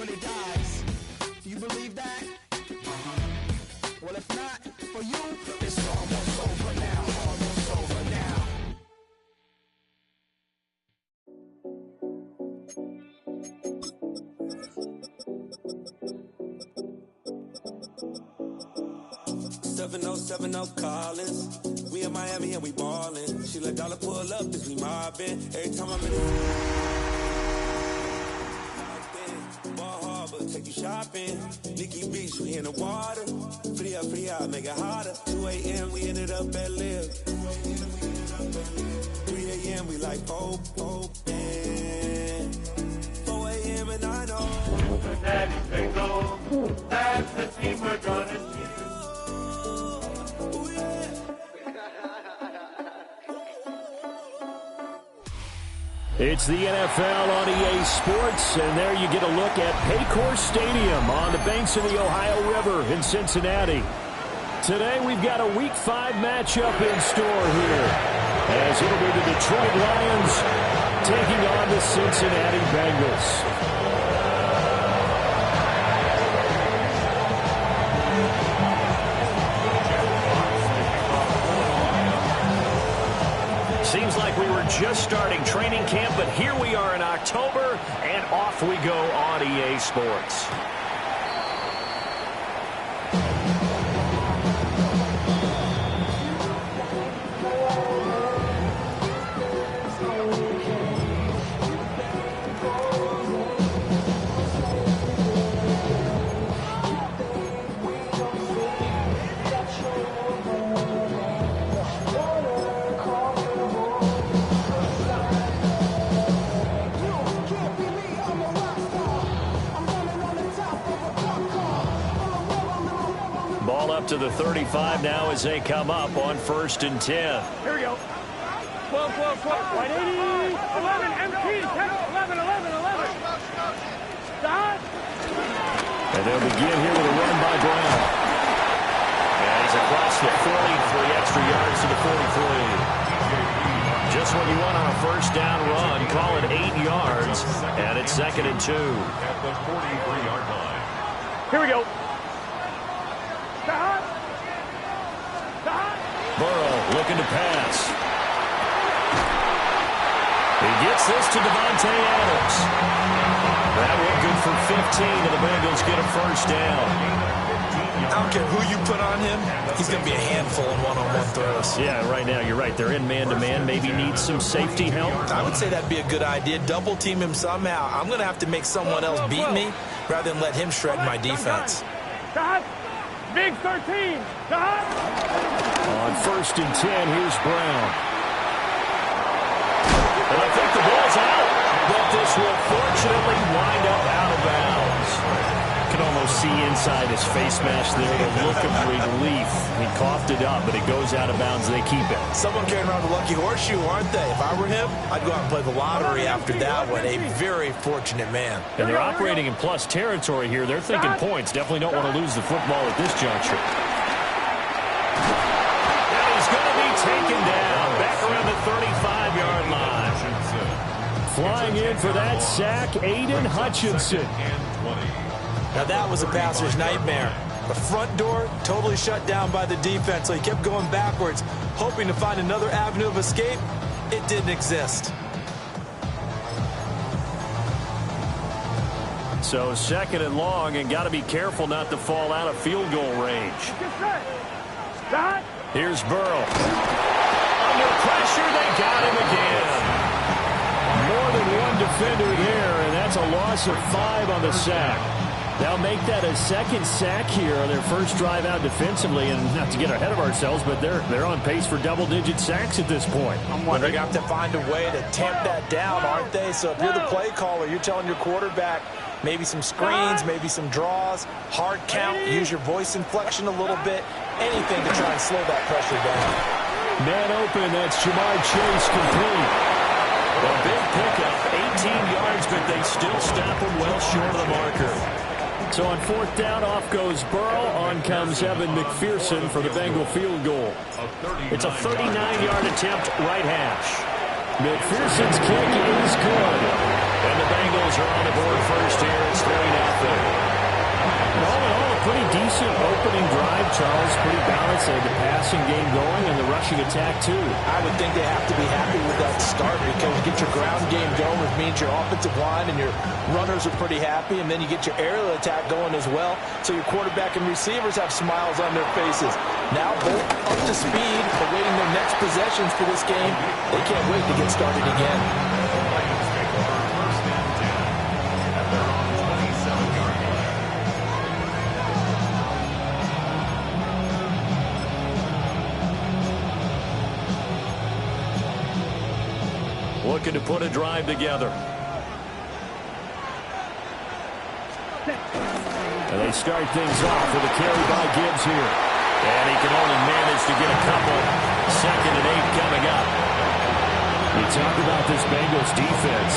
when it dies. Do you believe that? Well, if not, for you, it's almost over now. Almost over now. Seven oh Collins. We in Miami and we ballin'. She let dollar pull up as we mobbin'. Every time I'm in the Ball Harbor, take you shopping. Nikki Beach, we in the water. Free up, make it hotter. 2 a.m. we ended up at Live. 3 a.m. we like Pope. And 4 a.m. and I know. Daddy, say go. That's the team we're gonna see. It's the NFL on EA Sports, and there you get a look at Paycor Stadium on the banks of the Ohio River in Cincinnati. Today we've got a Week 5 matchup in store here, as it'll be the Detroit Lions taking on the Cincinnati Bengals. Seems like we were just starting training camp, but here we are in October, and off we go on EA Sports. To the 35 now as they come up on 1st and 10. Here we go. 12, 180, 11, empty, 10, 11. Stop. And they'll begin here with a run by Brown. And he's across the 40, 3 extra yards to the 43. Just what you want on a first down run. Call it 8 yards, and it's 2nd and 2. At the 43-yard line. Here we go. Burrow looking to pass. He gets this to Devontae Adams. That one good for 15, and the Bengals get a first down. I don't care who you put on him, he's going to be a handful in one-on-one throws. Yeah, right now you're right. They're in man-to-man. Maybe needs some safety help. I would say that'd be a good idea. Double team him somehow. I'm going to have to make someone else beat me rather than let him shred my defense. Big 13. On 1st and 10, here's Brown. And I think the ball's out, but this will fortunately wind up out of bounds. You can almost see inside his face mask there the look of relief. He coughed it up, but it goes out of bounds. They keep it. Someone carrying around the lucky horseshoe, aren't they? If I were him, I'd go out and play the lottery after that one. A very fortunate man. And they're operating in plus territory here. They're thinking points. Definitely don't want to lose the football at this juncture. And he's going to be taken down back around the 35-yard line. Flying in for that sack, Aiden Hutchinson. Now that was a passer's nightmare. The front door totally shut down by the defense, so he kept going backwards, hoping to find another avenue of escape. It didn't exist. So 2nd and long, and got to be careful not to fall out of field goal range. Here's Burrow. Under pressure, they got him again. More than one defender there, and that's a loss of 5 on the sack. They'll make that a second sack here on their first drive out defensively, and not to get ahead of ourselves, but they're on pace for double-digit sacks at this point. I'm wondering, they're going to have to find a way to tamp that down, aren't they? So if you're the play caller, you're telling your quarterback maybe some screens, maybe some draws, hard count, use your voice inflection a little bit, anything to try and slow that pressure down. Man open, that's Jamar Chase complete. A big pickup, 18 yards, but they still stop him well short of the marker. So on 4th down, off goes Burrow. On comes Evan McPherson for the Bengal field goal. It's a 39-yard attempt, right hash. McPherson's kick is good. And the Bengals are on the board first here. It's 3-0. All in all, a pretty decent opening drive, Charles. Pretty balanced. They had the passing game going and the rushing attack, too. I would think they have to be happy with that start because you get your ground game going, which means your offensive line and your runners are pretty happy, and then you get your aerial attack going as well, so your quarterback and receivers have smiles on their faces. Now both up to speed, awaiting their next possessions for this game. They can't wait to get started again. Looking to put a drive together. And they start things off with a carry by Gibbs here. And he can only manage to get a couple. 2nd and 8 coming up. You talk about this Bengals defense.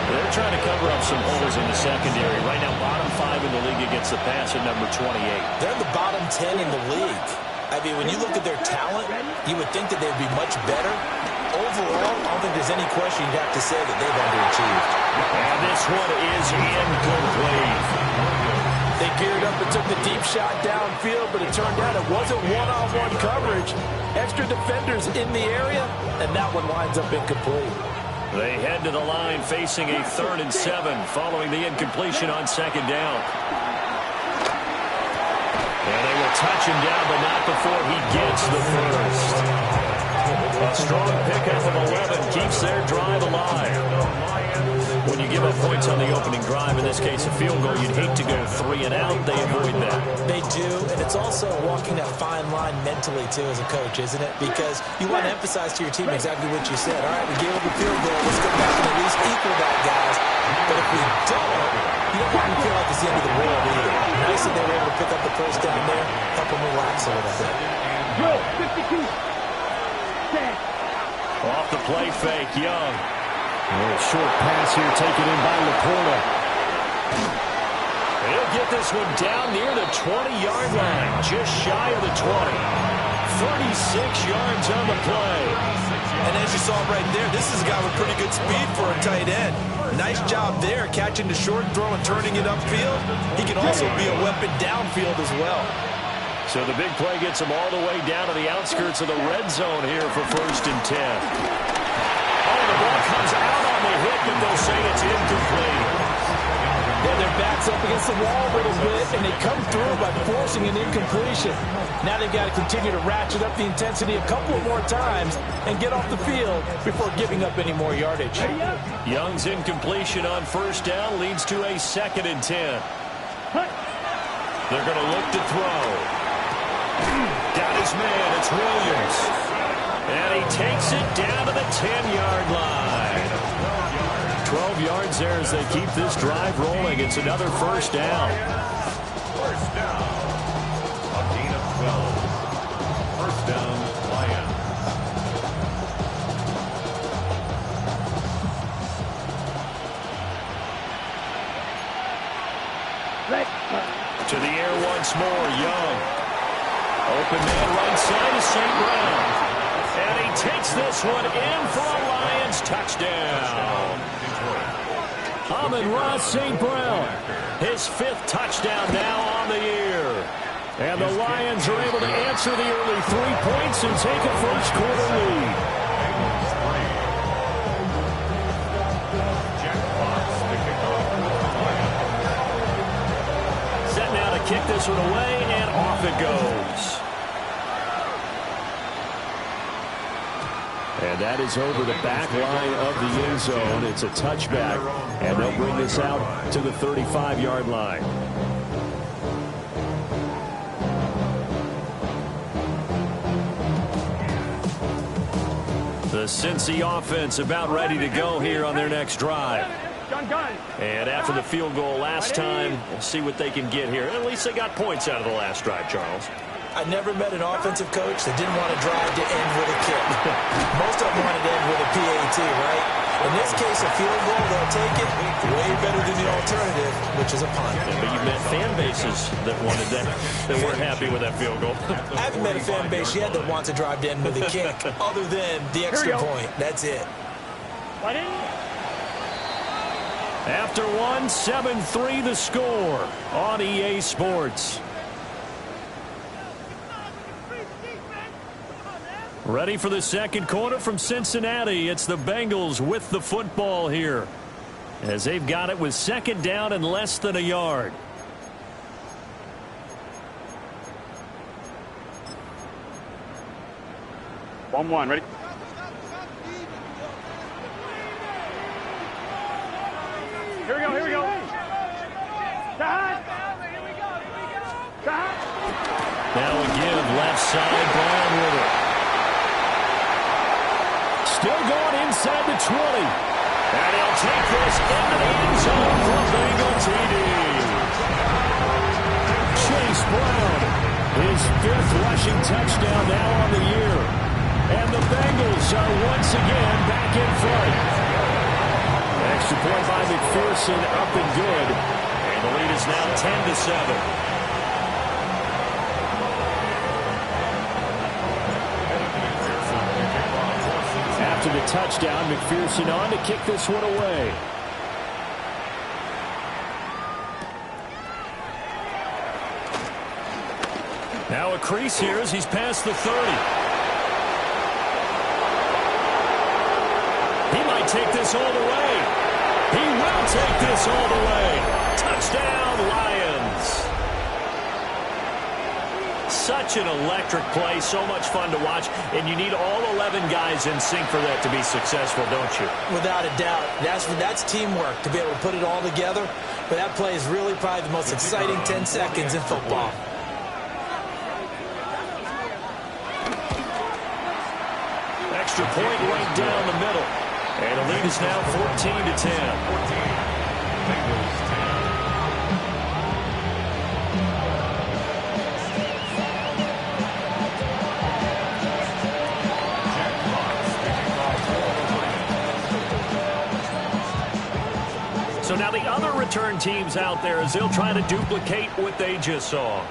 They're trying to cover up some holes in the secondary. Right now, bottom 5 in the league against the pass at number 28. They're the bottom 10 in the league. I mean, when you look at their talent, you would think that they'd be much better. Overall, I don't think there's any question you'd have to say that they've underachieved. And this one is incomplete. They geared up and took the deep shot downfield, but it turned out it wasn't one-on-one coverage. Extra defenders in the area, and that one winds up incomplete. They head to the line facing a 3rd and 7 following the incompletion on 2nd down. And they will touch him down, but not before he gets the first. A strong pickup of 11 keeps their drive alive. When you give up points on the opening drive, in this case a field goal, you'd hate to go 3 and out. They avoid that. They do, and it's also walking that fine line mentally, too, as a coach, isn't it? Because you want to emphasize to your team exactly what you said. All right, we gave up a field goal. Let's go back and at least equal that, guys. But if we don't, you don't want to feel like it's the end of the world either. Nice that they were able to pick up the first down there, help them relax a little bit. Drill, 52. Off the play fake, Young. A short pass here taken in by Laporta. He'll get this one down near the 20-yard line, just shy of the 20. 36 yards on the play. And as you saw right there, this is a guy with pretty good speed for a tight end. Nice job there, catching the short throw and turning it upfield. He can also be a weapon downfield as well. So the big play gets him all the way down to the outskirts of the red zone here for 1st and 10. Oh, the ball comes out on the hit, but they'll say it's incomplete. Yeah, their back's up against the wall a little bit, and they come through by forcing an incompletion. Now they've got to continue to ratchet up the intensity a couple more times and get off the field before giving up any more yardage. Young's incompletion on 1st down leads to a 2nd and 10. They're going to look to throw. Got his man, it's Williams. And he takes it down to the 10-yard line. 12 yards there as they keep this drive rolling. It's another 1st down. 1st down. A gain of 12. 1st down, Lions. To the air once more, Young. Open man right side is St. Brown. And he takes this one in for a Lions touchdown. Amon-Ra St. Brown, his 5th touchdown now on the year. And the Lions are able to answer the early 3 points and take a 1st quarter lead. Set now to kick this one away, and off it goes. And that is over the back line of the end zone. It's a touchback, and they'll bring this out to the 35-yard line. The Cincy offense about ready to go here on their next drive. And after the field goal last time, we'll see what they can get here. At least they got points out of the last drive, Charles. I never met an offensive coach that didn't want to drive to end with a kick. Most of them wanted to end with a PAT, right? In this case, a field goal, they'll take it. Way better than the alternative, which is a punt. Yeah, but you've met fan bases that wanted that, that weren't happy with that field goal. I haven't met a fan base yet that wants to drive to end with a kick, other than the extra point. That's it. After one, 7-3 the score on EA Sports. Ready for the second quarter from Cincinnati. It's the Bengals with the football here, as they've got it with second down and less than a yard. One, ready? Here we go. Now a give, left side, Brown with it. Still going inside the 20. And he'll take this into the end zone for a Bengal TD. Chase Brown, his 5th rushing touchdown now on the year. And the Bengals are once again back in front. Extra point by McPherson, up and good. And the lead is now 10-7. After the touchdown, McPherson on to kick this one away. Now a crease here as he's past the 30. He might take this all the way. He will take this all the way. Touchdown, Lions. Such an electric play, so much fun to watch, and you need all 11 guys in sync for that to be successful, don't you? Without a doubt. That's teamwork to be able to put it all together. But that play is really probably the most exciting 10 seconds in football. Extra point right down the middle. And the lead is now 14-10. Bengals 10. So now the other return teams out there as they'll try to duplicate what they just saw.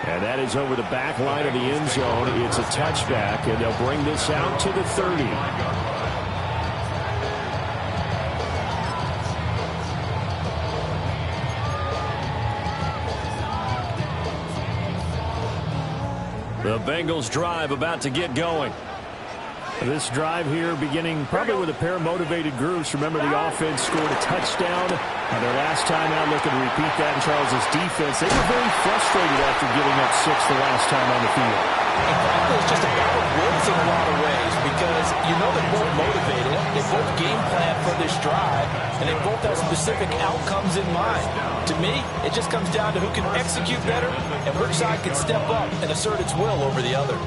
And that is over the back line of the end zone. It's a touchback, and they'll bring this out to the 30. The Bengals drive about to get going. This drive here beginning probably with a pair of motivated groups. Remember, the offense scored a touchdown. Their last time out, looking to repeat that in Charles's defense. They were very frustrated after giving up 6 the last time on the field. And frankly, it's just a battle of wills in a lot of ways because you know they're both motivated. They both game plan for this drive, and they both have specific outcomes in mind. To me, it just comes down to who can execute better and which side can step up and assert its will over the other.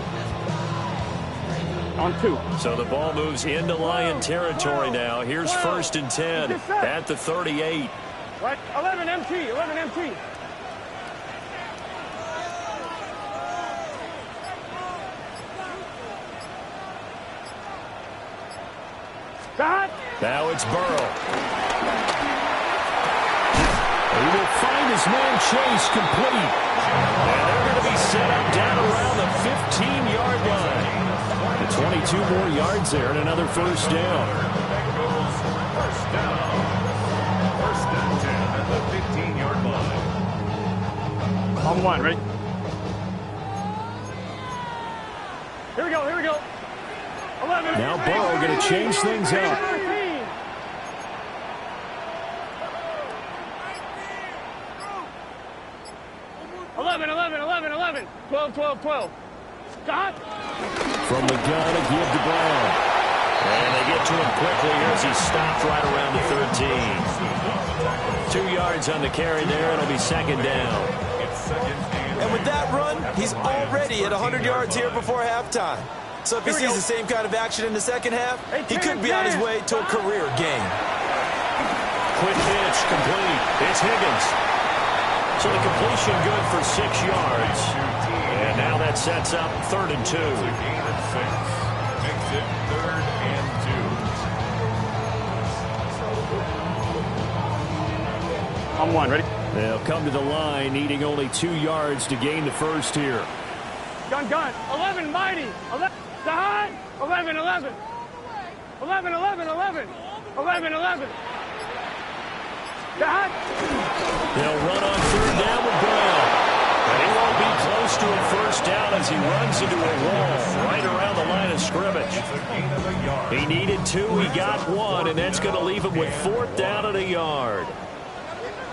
On 2. So the ball moves into Lion territory now. Here's 1st and 10 at the 38. Right, 11 MT. Now it's Burrow. He will find his man Chase complete. And they're going to be set up down around the 15-yard line. 22 more yards there and another first down. Bengals first down. 1st and 10 at the 15-yard line. On 1, ready? Here we go. 11. Now Burrow going to change things up. 11. 12. Scott. From the gun, a give to Brown. And they get to him quickly as he stopped right around the 13. 2 yards on the carry there. It'll be second down. And with that run, he's already at 100 yards here before halftime. So if he sees the same kind of action in the second half, he could be on his way to a career gain. Quick pitch, complete. It's Higgins. So the completion good for 6 yards. And now that sets up 3rd and 2. Gain of 6. Makes it 3rd and 2. On 1, ready? They'll come to the line, needing only 2 yards to gain the first here. Gun. 11, mighty. 11. 11. 11, 11, 11. 11, 11. Dot. They'll run on third down with Brown. And he won't be close to a first down as he runs into a wall right around the line of scrimmage. He needed 2, he got 1, and that's going to leave him with 4th down and a yard.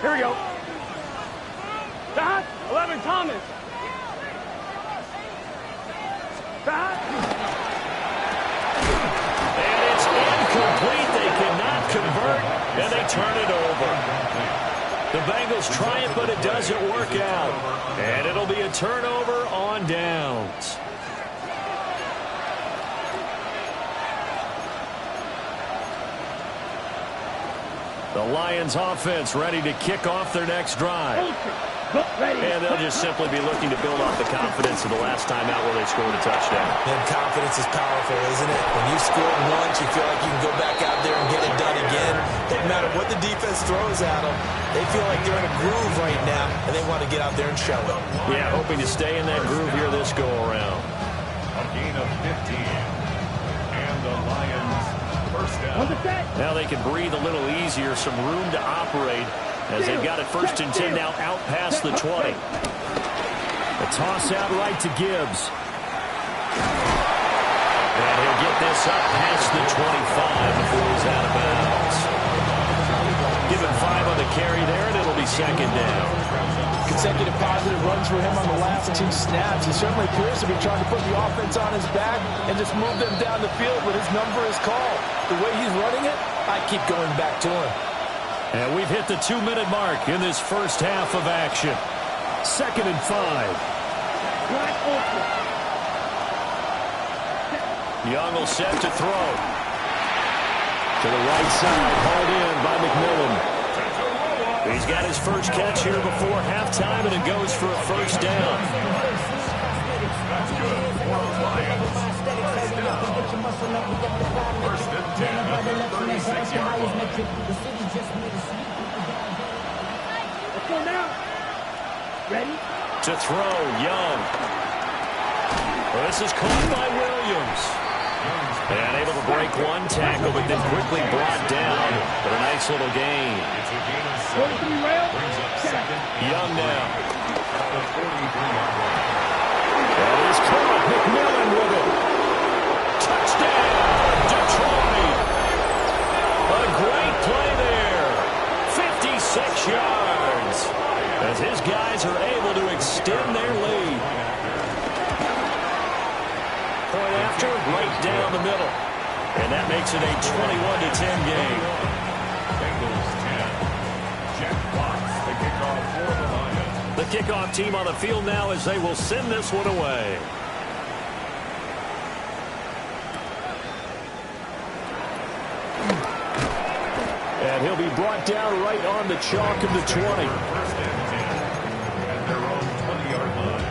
Here we go. Dot. 11, Thomas. Dot. And it's incomplete. They cannot convert, and they turn it over. The Bengals try it, but it doesn't work out. And it'll be a turnover on downs. The Lions offense ready to kick off their next drive. And they'll just simply be looking to build off the confidence of the last time out where they scored a touchdown. And confidence is powerful, isn't it? When you score once, you feel like you can go back out there and get it done again. Doesn't matter what the defense throws at them. They feel like they're in a groove right now, and they want to get out there and show it. Yeah, hoping to stay in that groove here this go-around. A gain of 15. And the Lions first down. Now they can breathe a little easier, some room to operate as they've got it 1st and 10 now out past the 20. A toss out right to Gibbs. And he'll get this up past the 25 before he's out of bounds. Give him 5 on the carry there, and it'll be 2nd down. Consecutive positive runs for him on the last 2 snaps. He certainly appears to be trying to put the offense on his back and just move them down the field, but his number is called. The way he's running it, I keep going back to him. And we've hit the 2-minute mark in this first half of action. 2nd and 5. Young will set to throw. To the right side, hauled in by McMillan. He's got his first catch here before halftime, and it goes for a first down. First and 10 at the 36-yard line. Let's go now. Ready? To throw, Young. Well, this is caught by Williams. And able to break one tackle, but then quickly brought down. But a nice little gain. It's a gain of 7. Brings up 2nd. Young now. At the 43-yard line. That is caught. McMillan with it. Touchdown, Detroit. A great play there. 56 yards. As his guys are able to extend their lead. Point after, right down the middle. And that makes it a 21-10 game. Bengals 10. Jack Fox, the kickoff for the Lions. The kickoff team on the field now as they will send this one away. And he'll be brought down right on the chalk of the 20. First and 10 at their own 20-yard line.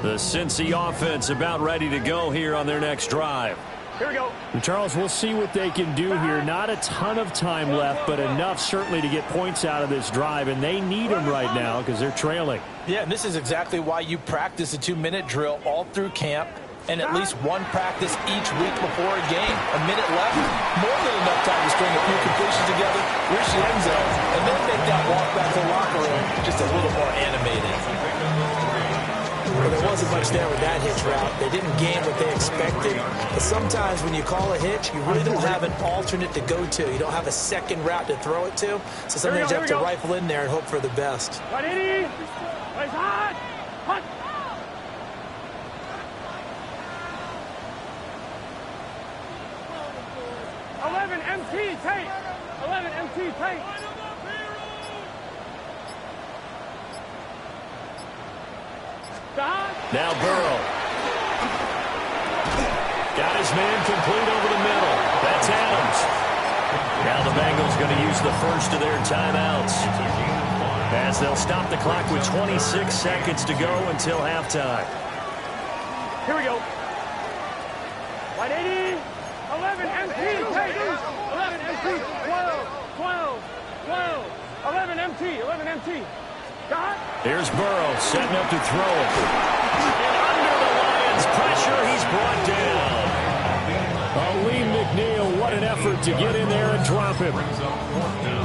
The Cincy offense about ready to go here on their next drive. Here we go. And Charles, we'll see what they can do here. Not a ton of time left, but enough certainly to get points out of this drive, and they need them right now because they're trailing. Yeah, and this is exactly why you practice a 2-minute drill all through camp and at least one practice each week before a game. A minute left, more than enough time to string a few completions together, reach the end zone, and then make that walk back to the locker room just a little more animated. Well, there wasn't much there with that hitch route. They didn't gain what they expected. But sometimes when you call a hitch, you really don't have an alternate to go to. You don't have a second route to throw it to. So sometimes you have to rifle in there and hope for the best. Ready? Place hot. Hot. 11 MT tape. 11 MT tape. Now Burrow. Got his man complete over the middle. That's Adams. Now the Bengals going to use the first of their timeouts as they'll stop the clock with 26 seconds to go until halftime. Here we go. 180. 11 MT tape. 11 MT. 12. 12. 12. 11 MT. 11 MT. Here's Burrow setting up to throw it. And under the Lions' pressure, he's brought down. Aleem McNeil, what an effort to get in there and drop him.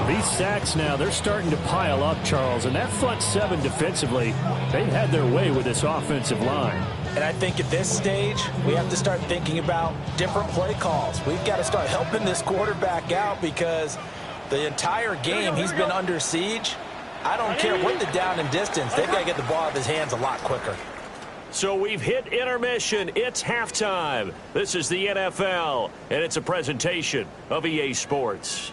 These sacks now, they're starting to pile up, Charles. And that front seven defensively, they've had their way with this offensive line. And I think at this stage, we have to start thinking about different play calls. We've got to start helping this quarterback out because the entire game he's been under siege. I don't care what the down and distance. They've got to get the ball out of his hands a lot quicker. So we've hit intermission. It's halftime. This is the NFL, and it's a presentation of EA Sports.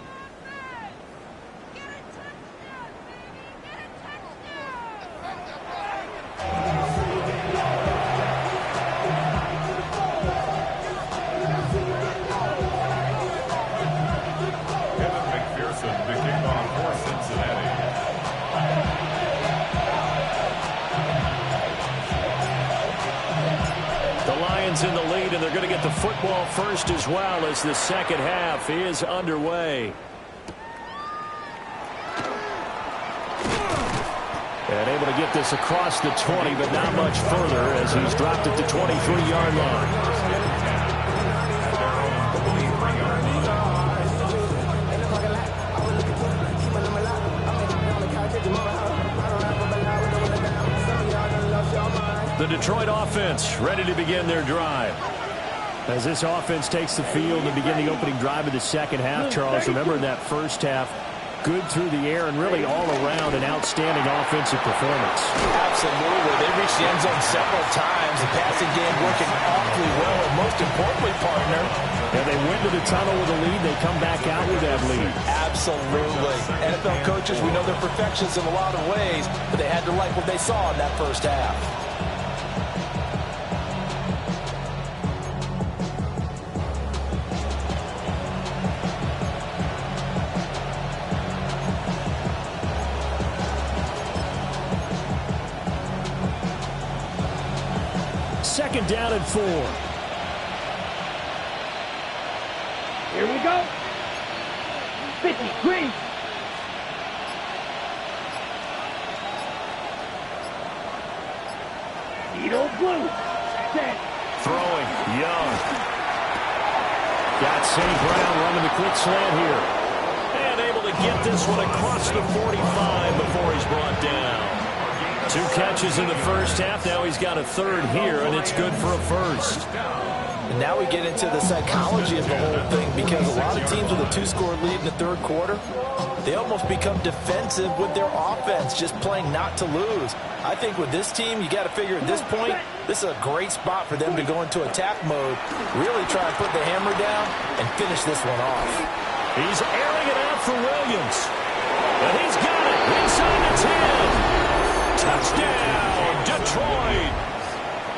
In the lead, and they're going to get the football first as well as the second half is underway. And able to get this across the 20, but not much further as he's dropped it to 23-yard line. The Detroit offense ready to begin their drive. As this offense takes the field and begin the opening drive of the second half, Charles, remember in that first half, good through the air and really all around an outstanding offensive performance. Absolutely. They reached the end zone several times. The passing game working awfully well, and most importantly, partner. And they went to the tunnel with a lead. They come back out with that lead. Absolutely. NFL coaches, we know they're perfectionists in a lot of ways, but they had to like what they saw in that first half. Second down and 4. Here we go. 53. Needle blue. Set. Throwing. Young. Got St. Brown running the quick slant here. And able to get this one across the 45 before he's brought down. 2 catches in the first half. Now he's got a third here, and it's good for a first. And now we get into the psychology of the whole thing because a lot of teams with a 2-score lead in the third quarter, they almost become defensive with their offense, just playing not to lose. I think with this team, you got to figure at this point, this is a great spot for them to go into attack mode, really try and put the hammer down and finish this one off. He's airing it out for Williams. And he's got it inside the 10. Touchdown, Detroit.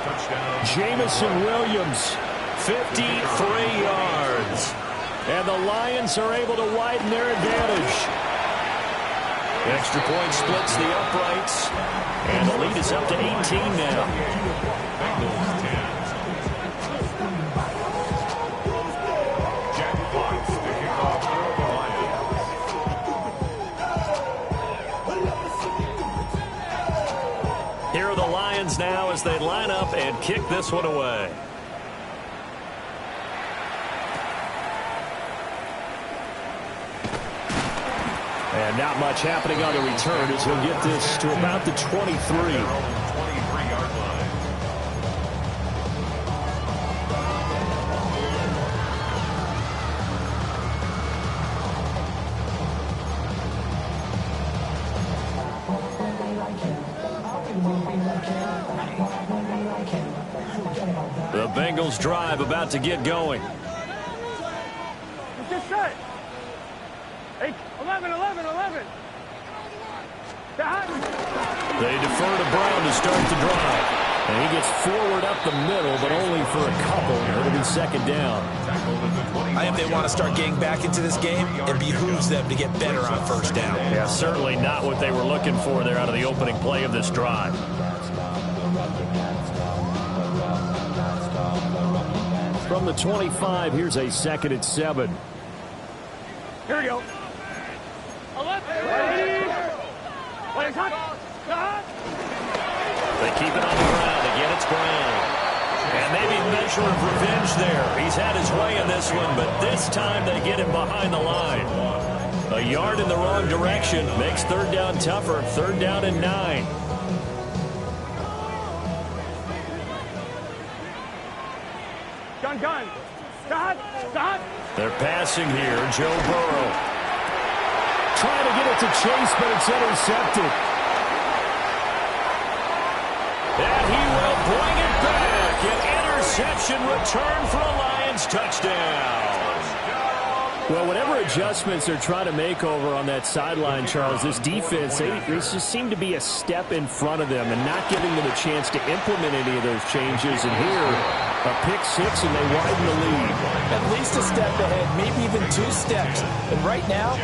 Touchdown. Jamison Williams, 53 yards. And the Lions are able to widen their advantage. Extra point splits the uprights. And the lead is up to 18 now. Here are the Lions now as they line up and kick this one away. And not much happening on the return as he'll get this to about the 23. The Bengals drive about to get going. Just set. 8, 11, 11, 11. They defer to Brown to start the drive. And he gets forward up the middle, but only for a couple. It'll be second down. I think they want to start getting back into this game. It behooves them to get better on first down. Yeah, certainly not what they were looking for there out of the opening play of this drive. From the 25, here's a 2nd and 7. Here we go. 11. Ready. Wait, They keep it on the ground. Again, it's Brown. And maybe a measure of revenge there. He's had his way in this one, but this time they get him behind the line. A yard in the wrong direction makes third down tougher. Third down and 9. Gun. Stop. They're passing here. Joe Burrow. Trying to get it to Chase, but it's intercepted. And he will bring it back. An interception return for a Lions touchdown. Well, whatever adjustments they're trying to make over on that sideline, Charles, this defense, they just seem to be a step in front of them and not giving them a chance to implement any of those changes. And here, a pick 6, and they widen the lead. At least a step ahead, maybe even 2 steps. And right now,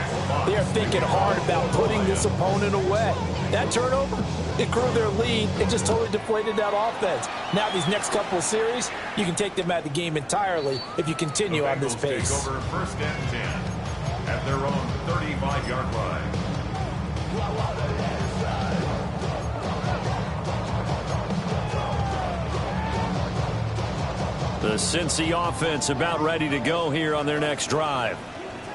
they are thinking hard about putting this opponent away. That turnover, it grew their lead. It just totally deflated that offense. Now these next couple of series, you can take them out of the game entirely if you continue on this pace. Take over first and 10 at their own 35-yard line. The Cincy offense about ready to go here on their next drive.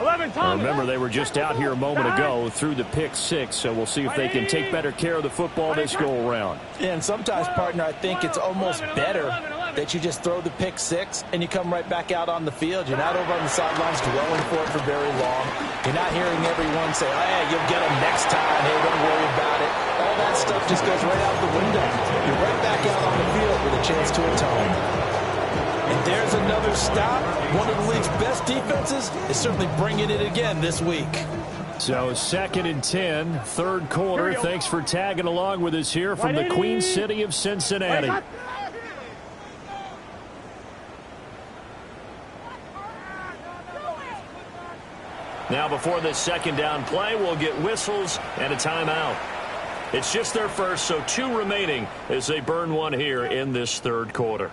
11, Thomas. Remember, they were just out here a moment ago through the pick 6, so we'll see if they can take better care of the football this go-around. And sometimes, partner, I think it's almost better that you just throw the pick 6 and you come right back out on the field. You're not over on the sidelines dwelling for it for very long. You're not hearing everyone say, oh, yeah, you'll get them next time. Hey, don't worry about it. All that stuff just goes right out the window. You're right back out on the field with a chance to atone. And there's another stop. One of the league's best defenses is certainly bringing it again this week. So 2nd and 10, third quarter. Thanks for tagging along with us here from the Queen City of Cincinnati. Now before this second down play, we'll get whistles and a timeout. It's just their first, so 2 remaining as they burn one here in this third quarter.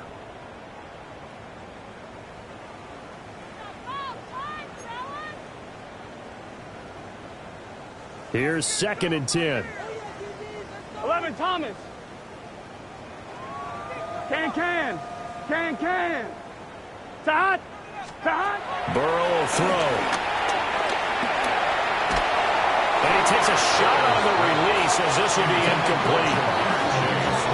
Here's 2nd and 10. 11, Thomas. Can. Side. Burrow will throw. And he takes a shot on the release as this will be incomplete.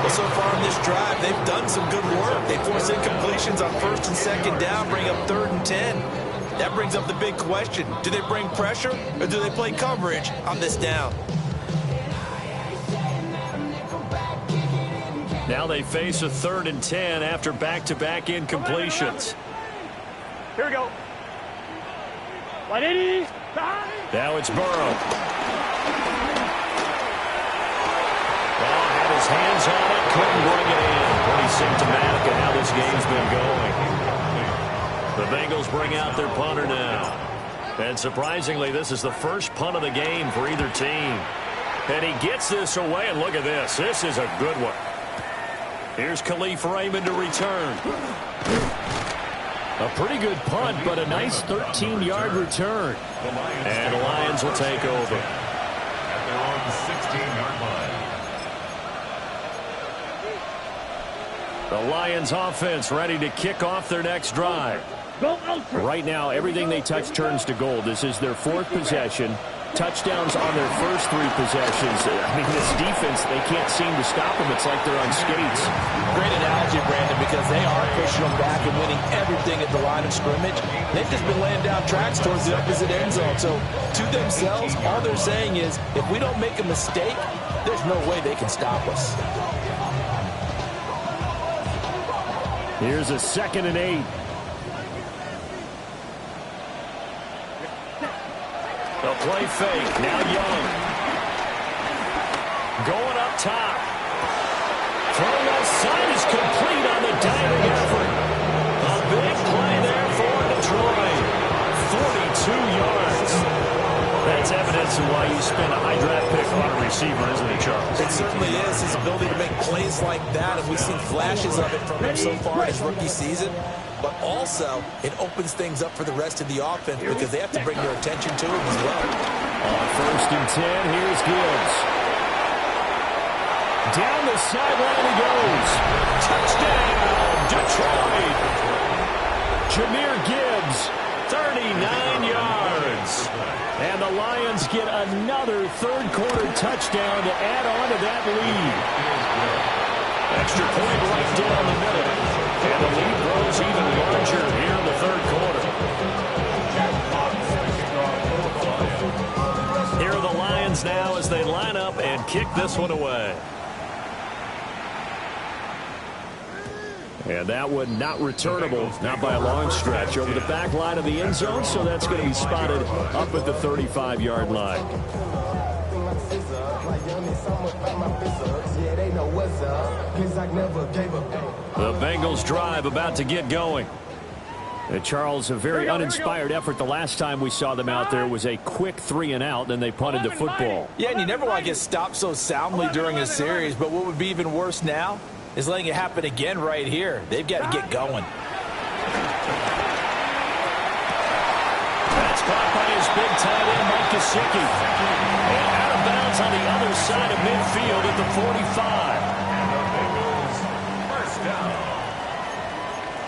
Well, so far in this drive, they've done some good work. They force incompletions on 1st and 2nd down, bring up 3rd and 10. That brings up the big question. Do they bring pressure or do they play coverage on this down? Now they face a 3rd and 10 after back-to-back incompletions. Here we go. Now it's Burrow. Well, had his hands on it, couldn't bring it in. Pretty symptomatic of how this game's been going. The Bengals bring out their punter now. And surprisingly, this is the first punt of the game for either team. And he gets this away, and look at this. This is a good one. Here's Khalif Raymond to return. A pretty good punt, but a nice 13-yard return. And the Lions will take over. At their own 16-yard line. The Lions offense ready to kick off their next drive. Right now, everything they touch turns to gold. This is their 4th possession. Touchdowns on their first 3 possessions. I mean, this defense, they can't seem to stop them. It's like they're on skates. Great analogy, Brandon, because they are pushing them back and winning everything at the line of scrimmage. They've just been laying down tracks towards the opposite end zone. So, to themselves, all they're saying is, if we don't make a mistake, there's no way they can stop us. Here's a 2nd and 8. The play fake. Now Young. Going up top. Throw left side is complete on the diving effort. A big play there for Detroit. 42 yards. That's evidence of why you spend a high draft pick on a receiver, isn't it, Charles? It certainly is. His ability to make plays like that, and we've seen flashes of it from him so far in his rookie season. But also, it opens things up for the rest of the offense because they have to bring their attention to him as well. On 1st and 10, here's Gibbs. Down the sideline he goes. Touchdown, Detroit. Jahmyr Gibbs, 39 yards. And the Lions get another third-quarter touchdown to add on to that lead. Extra point right down the middle. And the lead grows even larger here in the third quarter. Here are the Lions now as they line up and kick this one away. And that one not returnable, not by a long stretch, over the back line of the end zone, so that's going to be spotted up at the 35-yard line. The Bengals drive about to get going. And Charles, a very uninspired effort. The last time we saw them out there was a quick 3-and-out, then they punted the football. Yeah, and you never want to get stopped so soundly during a series, but what would be even worse now is letting it happen again right here. They've got to get going. That's caught by his big tight end, Mike Gesicki. And out of bounds on the other side of midfield at the 45. First down.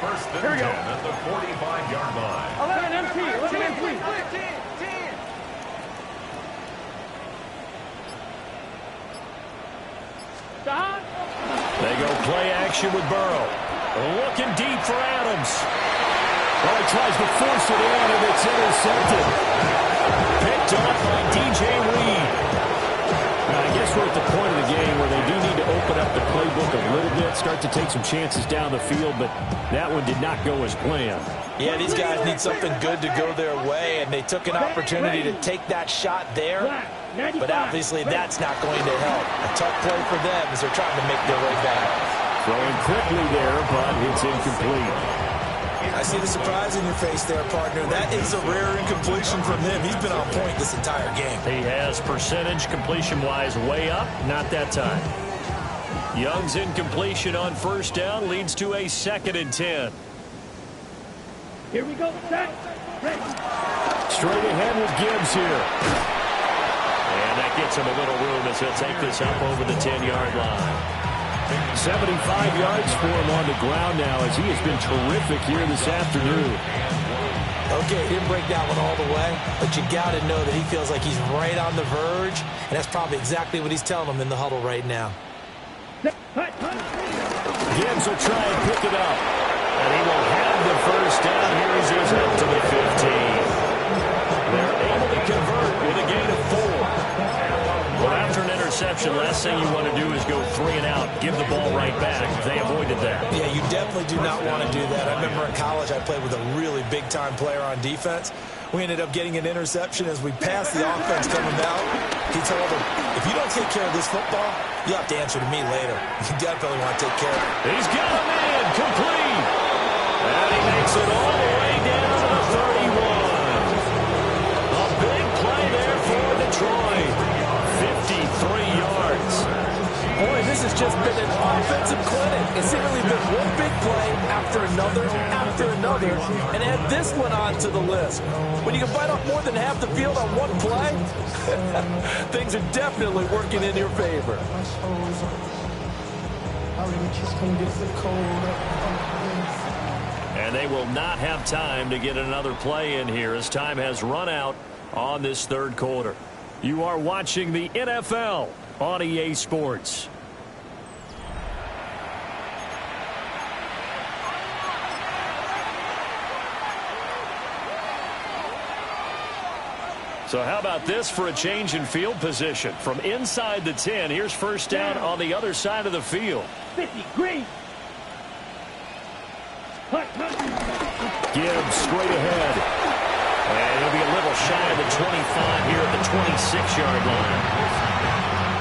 First and 10 at the 45-yard line. 11 MT. 11 MT. Stop. They go play action with Burrow. Looking deep for Adams. Well, he tries to force it in, and it's intercepted. Picked off by DJ Reed. Now, I guess we're at the point of the game where they do need to open up the playbook a little bit, start to take some chances down the field, but that one did not go as planned. Yeah, these guys need something good to go their way, and they took an opportunity to take that shot there. But obviously, that's not going to help. A tough play for them as they're trying to make their way back. Throwing quickly there, but it's incomplete. I see the surprise in your face there, partner. That is a rare incompletion from him. He's been on point this entire game. He has percentage completion-wise way up, not that time. Young's incompletion on first down leads to a 2nd and 10. Here we go. Set. Ready. Straight ahead with Gibbs here. And that gets him a little room as he'll take this up over the 10-yard line. 75 yards for him on the ground now as he has been terrific here this afternoon. Okay, he didn't break that one all the way, but you got to know that he feels like he's right on the verge, and that's probably exactly what he's telling them in the huddle right now. Gibbs will try and pick it up, and he will have the first down. Here he is up to the 15. They're able to convert with a gain of 4. Well, after an interception, last thing you want to do is go 3-and-out, give the ball right back. They avoided that. Yeah, you definitely do not want to do that. I remember in college I played with a really big-time player on defense. We ended up getting an interception as we passed the offense coming out. He told him, if you don't take care of this football, you have to answer to me later. You definitely want to take care of it. He's got a man complete. And he makes it all the way down to the 31. A big play there for Detroit. 53 yards. Boy, this has just been an offensive clinic. It's really been one big play after another, and add this one onto the list. When you can bite off more than half the field on one play, things are definitely working in your favor. And they will not have time to get another play in here as time has run out on this third quarter. You are watching the NFL on EA Sports. So how about this for a change in field position? From inside the 10, here's first down on the other side of the field. 50, green. Gibbs straight ahead. And he'll be a little shy of the 25 here at the 26-yard line.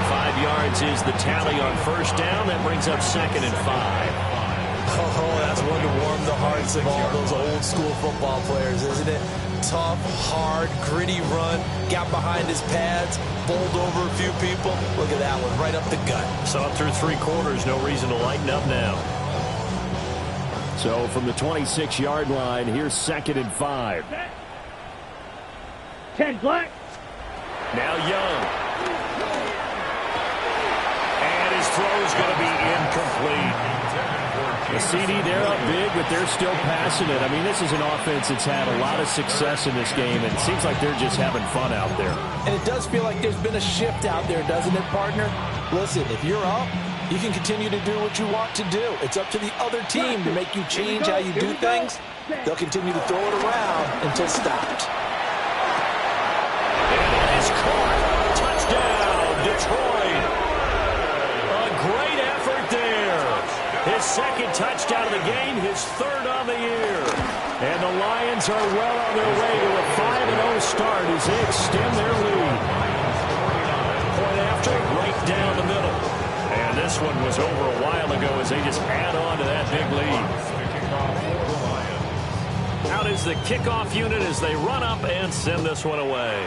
5 yards is the tally on first down. That brings up 2nd and 5. Oh, that's one to warm the hearts of all those old school football players, isn't it? Tough, hard, gritty run. Got behind his pads, bowled over a few people. Look at that one, right up the gut. Saw it through 3 quarters. No reason to lighten up now. So from the 26-yard line, here's 2nd and 5. 10 black. Now Young. And his throw going to be incomplete. The CD, they're up big, but they're still passing it. I mean, this is an offense that's had a lot of success in this game, and it seems like they're just having fun out there. And it does feel like there's been a shift out there, doesn't it, partner? Listen, if you're up, you can continue to do what you want to do. It's up to the other team to make you change how you do things. They'll continue to throw it around until stopped. And it is caught. Touchdown, Detroit. A great effort there. His second touchdown of the game, his third on the year. And the Lions are well on their way to a 5-0 start as they extend their lead. Point after, right down the middle. And this one was over a while ago as they just add on to that big lead. Out is the kickoff unit as they run up and send this one away.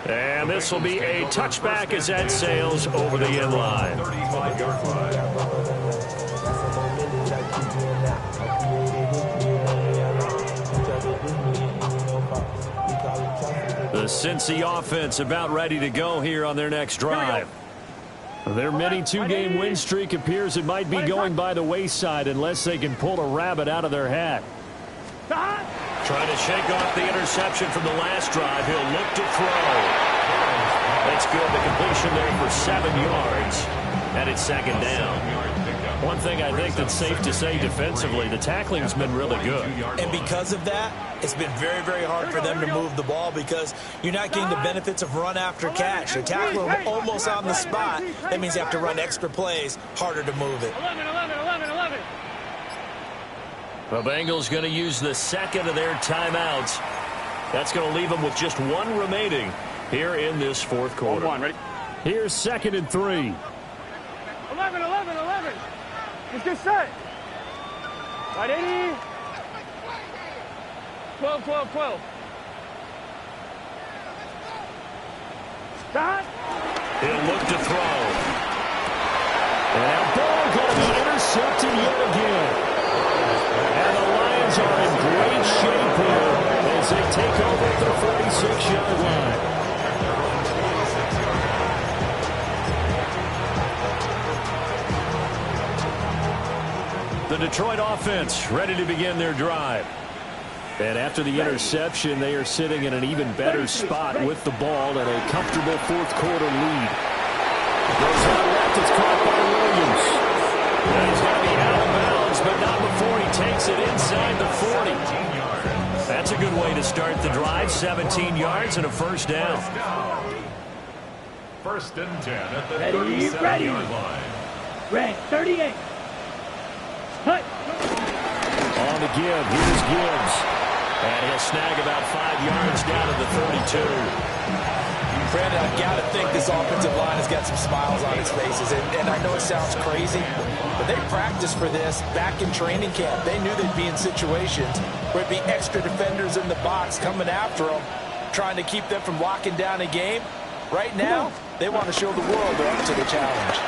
And this will be a touchback as that sails over the end line. 35-yard line. The Cincy offense about ready to go here on their next drive. Their mini two-game win streak appears it might be going by the wayside unless they can pull a rabbit out of their hat. Trying to shake off the interception from the last drive. He'll look to throw. That's good. The completion there for 7 yards. And it's second down. One thing I think that's safe to say defensively, the tackling's been really good. And because of that, it's been very, very hard for them to move the ball because you're not getting the benefits of run after catch. You're tackling them almost on the spot. That means you have to run extra plays, harder to move it. 11. The Bengals going to use the second of their timeouts. That's going to leave them with just one remaining here in this fourth quarter. Ready? Here's 2nd and 3. 11. Let's get set. Right, 80. 12. Stop. He'll look to throw. And that ball going to be intercepted yet again. And the Lions are in great shape here as they take over at their 46-yard line. The Detroit offense ready to begin their drive. And after the interception, they are sitting in an even better spot with the ball and a comfortable fourth quarter lead. Goes out left, it's caught by Williams. And he's going to be out of bounds, but not before he takes it inside the 40. That's a good way to start the drive. 17 yards and a first down. 1st and 10 at the Ready. 37-yard line. Red, 38. Hut. On the give, here's Gibbs. And he'll snag about 5 yards down to the 32. Brandon, I've got to think this offensive line has got some smiles on its faces. And I know it sounds crazy, but they practiced for this back in training camp. They knew they'd be in situations where it'd be extra defenders in the box coming after them, trying to keep them from locking down a game. Right now, they want to show the world they're up to the challenge.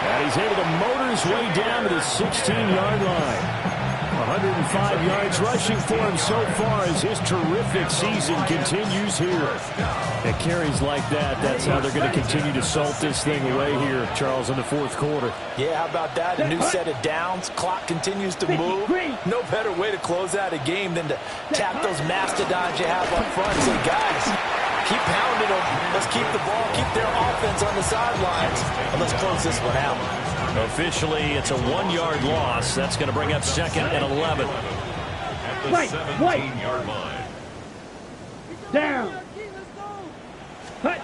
And he's able to motor his way down to the 16-yard line. 105 yards rushing for him so far as his terrific season continues here. At carries like that, that's how they're going to continue to salt this thing away here, Charles, in the fourth quarter. Yeah, how about that? A new set of downs. Clock continues to move. No better way to close out a game than to tap those mastodons you have up front and say, guys, keep pounding them. Let's keep the ball, keep their offense on the sidelines, and let's close this one out. Officially, it's a 1-yard loss. That's going to bring up 2nd and 11. At the White. 17-yard line. Down. Hut.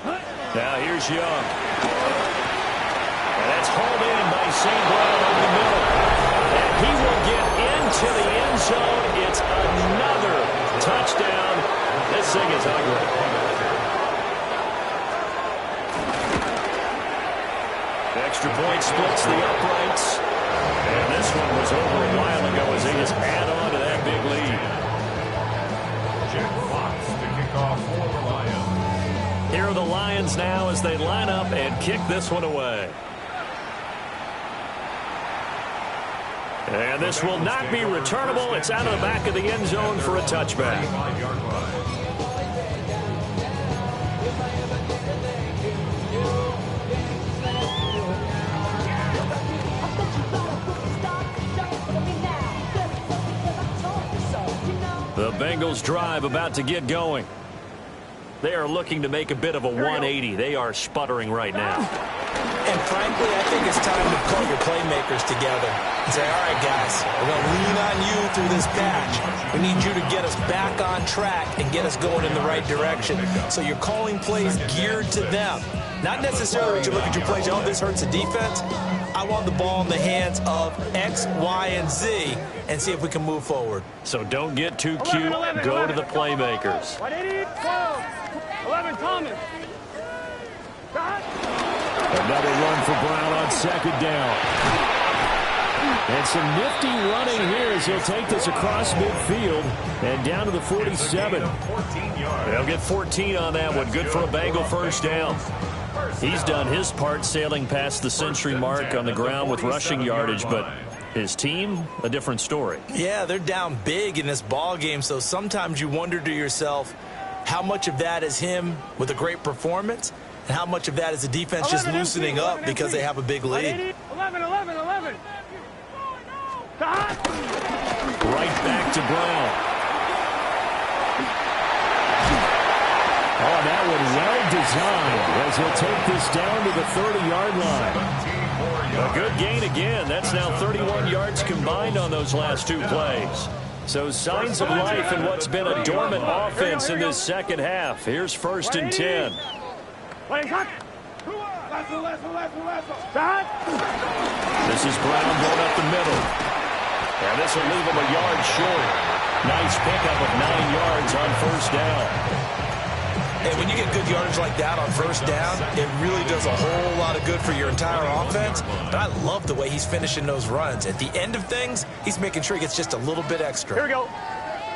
Now here's Young. And that's hauled in by St. Brown over the middle. And he will get into the end zone. It's another touchdown. This thing is ugly. Extra point splits the uprights. And this one was over a while ago as they just add on to that big lead. Jake Fox to kick off for the Lions. Here are the Lions now as they line up and kick this one away. And this will not be returnable. It's out of the back of the end zone for a touchback. 35-yard line. The Bengals drive about to get going. They are looking to make a bit of a 180. They are sputtering right now. And frankly, I think it's time to call your playmakers together and say, all right, guys, we're going to lean on you through this patch. We need you to get us back on track and get us going in the right direction. So you're calling plays geared to them. Not necessarily that you look at your plays, oh, this hurts the defense. I want the ball in the hands of X, Y, and Z and see if we can move forward. So don't get too cute. Go to the playmakers. 180, 12, 11, Thomas. Another run for Brown on second down. And some nifty running here as he'll take this across midfield and down to the 47. They'll get 14 on that one. Good for a Bengal first down. He's done his part sailing past the century mark on the ground with rushing yardage, but his team, a different story. Yeah, they're down big in this ball game, so sometimes you wonder to yourself how much of that is him with a great performance and how much of that is the defense just loosening up because they have a big lead. 11. Right back to Brown. Oh, that one well designed as he'll take this down to the 30-yard line. A good gain again. That's now 31 yards combined on those last two plays. So signs of life in what's been a dormant offense in this second half. Here's 1st and 10. This is Brown going up the middle. And this will leave him a yard short. Nice pickup of 9 yards on 1st down. And when you get good yardage like that on 1st down, it really does a whole lot of good for your entire offense. But I love the way he's finishing those runs. At the end of things, he's making sure he gets just a little bit extra. Here we go.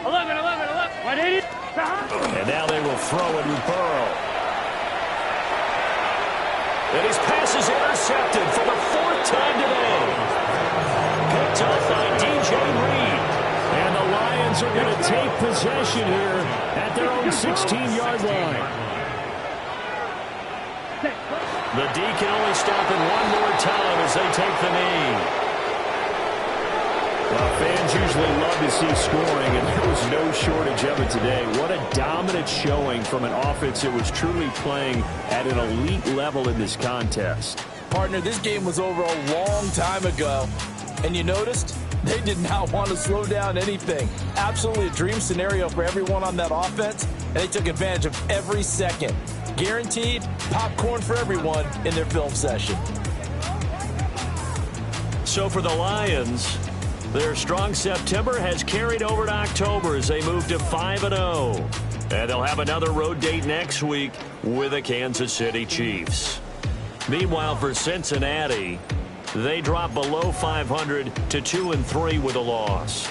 11. 180. And now they will throw it with Burrow. And his pass is intercepted for the 4th time today. Picked up by DJ Reed. And the Lions are going to take possession here at their own 16-yard line. The D can only stop it one more time as they take the knee. Well, fans usually love to see scoring, and there was no shortage of it today. What a dominant showing from an offense that was truly playing at an elite level in this contest. Partner, this game was over a long time ago, and you noticed they did not want to slow down anything. Absolutely a dream scenario for everyone on that offense, and they took advantage of every second. Guaranteed popcorn for everyone in their film session. So for the Lions, their strong September has carried over to October as they move to 5-0. And they'll have another road date next week with the Kansas City Chiefs. Meanwhile, for Cincinnati, they drop below 500 to 2-3 with a loss.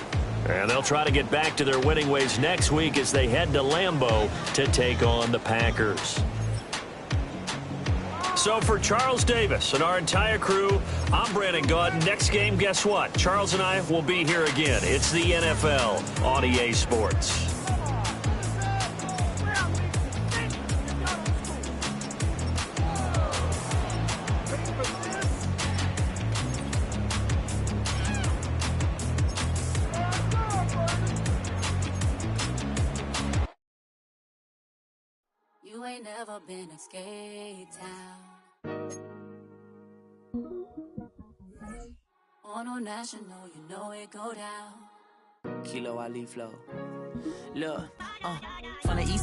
And they'll try to get back to their winning ways next week as they head to Lambeau to take on the Packers. So for Charles Davis and our entire crew, I'm Brandon Gaudin. Next game, guess what? Charles and I will be here again. It's the NFL on EA Sports. You ain't never been a skate town. On no national, you know it go down. Kilo Ali Flow. Look, from the east.